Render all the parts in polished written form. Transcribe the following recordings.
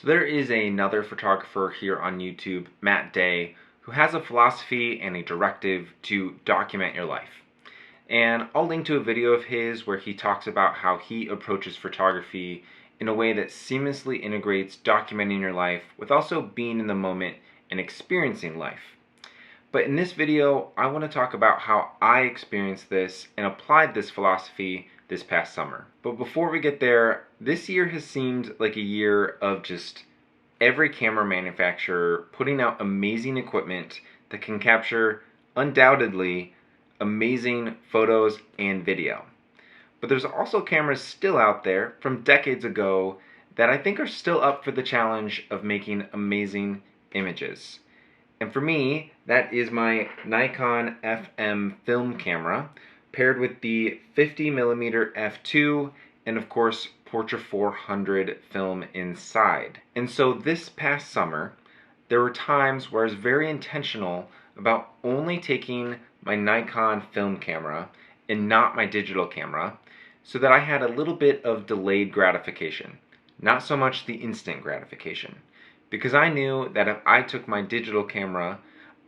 So there is another photographer here on YouTube, Matt Day, who has a philosophy and a directive to document your life. And I'll link to a video of his where he talks about how he approaches photography in a way that seamlessly integrates documenting your life with also being in the moment and experiencing life. But in this video, I want to talk about how I experienced this and applied this philosophy this past summer. But before we get there, this year has seemed like a year of just every camera manufacturer putting out amazing equipment that can capture, undoubtedly, amazing photos and video. But there's also cameras still out there from decades ago that I think are still up for the challenge of making amazing images. And for me, that is my Nikon FM film camera paired with the 50mm f2 and of course Portra 400 film inside. And so this past summer, there were times where I was very intentional about only taking my Nikon film camera and not my digital camera so that I had a little bit of delayed gratification, not so much the instant gratification. Because I knew that if I took my digital camera,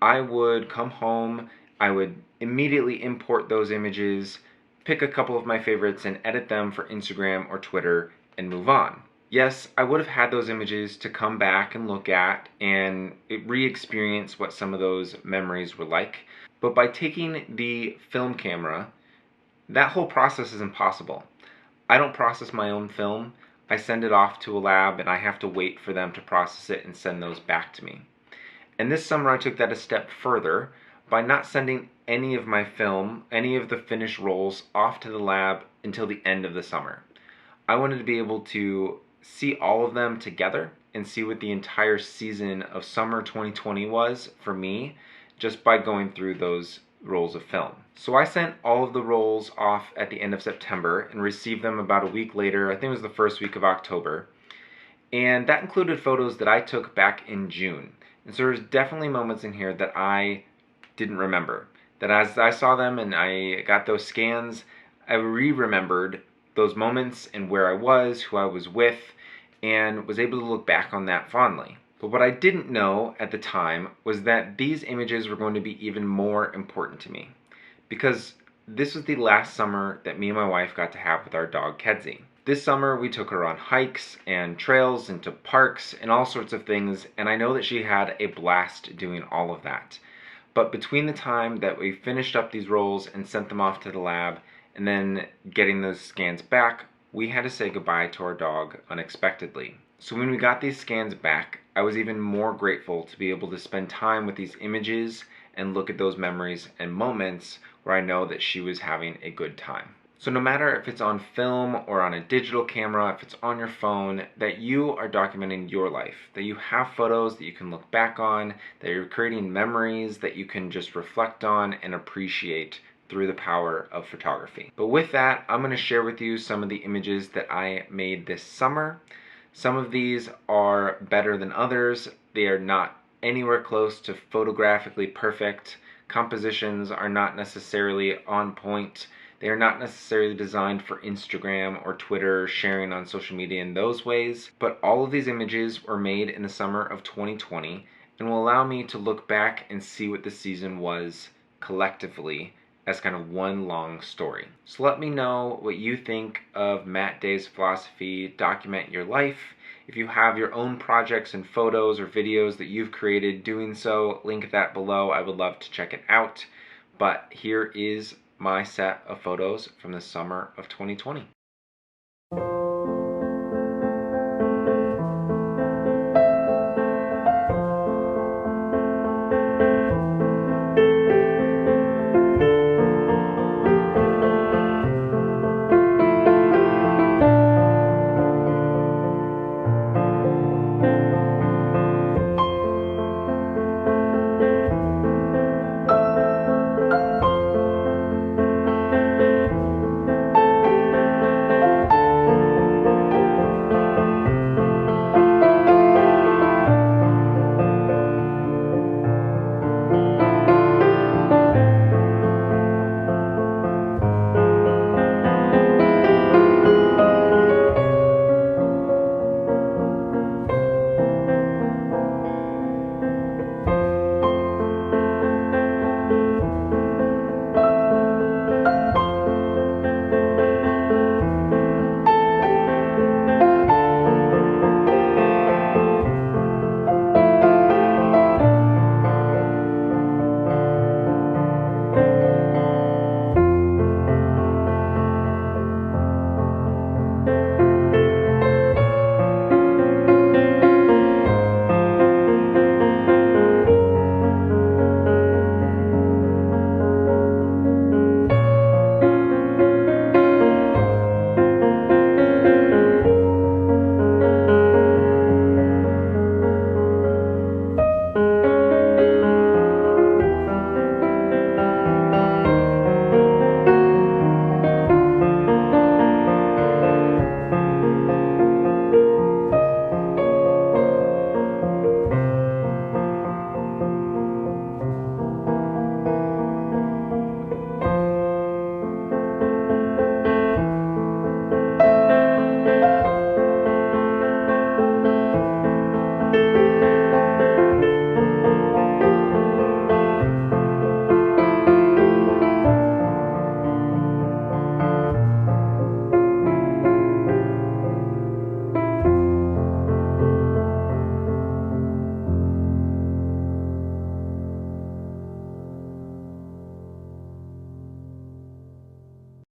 I would come home, I would immediately import those images, pick a couple of my favorites and edit them for Instagram or Twitter and move on. Yes, I would have had those images to come back and look at and re-experience what some of those memories were like. But by taking the film camera, that whole process is impossible. I don't process my own film. I send it off to a lab and I have to wait for them to process it and send those back to me. And this summer I took that a step further by not sending any of my film, any of the finished rolls, off to the lab until the end of the summer. I wanted to be able to see all of them together and see what the entire season of summer 2020 was for me just by going through those rolls of film. So I sent all of the rolls off at the end of September and received them about a week later. I think it was the first week of October. And that included photos that I took back in June. And so there's definitely moments in here that I didn't remember. That as I saw them and I got those scans, I re-remembered those moments and where I was, who I was with, and was able to look back on that fondly. But what I didn't know at the time was that these images were going to be even more important to me. Because this was the last summer that me and my wife got to have with our dog Kedzie. This summer we took her on hikes and trails and to parks and all sorts of things, and I know that she had a blast doing all of that. But between the time that we finished up these rolls and sent them off to the lab and then getting those scans back, we had to say goodbye to our dog unexpectedly. So when we got these scans back, I was even more grateful to be able to spend time with these images and look at those memories and moments where I know that she was having a good time. So no matter if it's on film or on a digital camera, if it's on your phone, that you are documenting your life, that you have photos that you can look back on, that you're creating memories that you can just reflect on and appreciate through the power of photography. But with that, I'm going to share with you some of the images that I made this summer. Some of these are better than others. They are not anywhere close to photographically perfect. Compositions are not necessarily on point. They are not necessarily designed for Instagram or Twitter, sharing on social media in those ways. But all of these images were made in the summer of 2020 and will allow me to look back and see what the season was collectively as kind of one long story. So let me know what you think of Matt Day's philosophy, document your life. If you have your own projects and photos or videos that you've created doing so, link that below. I would love to check it out. But here is my set of photos from the summer of 2020.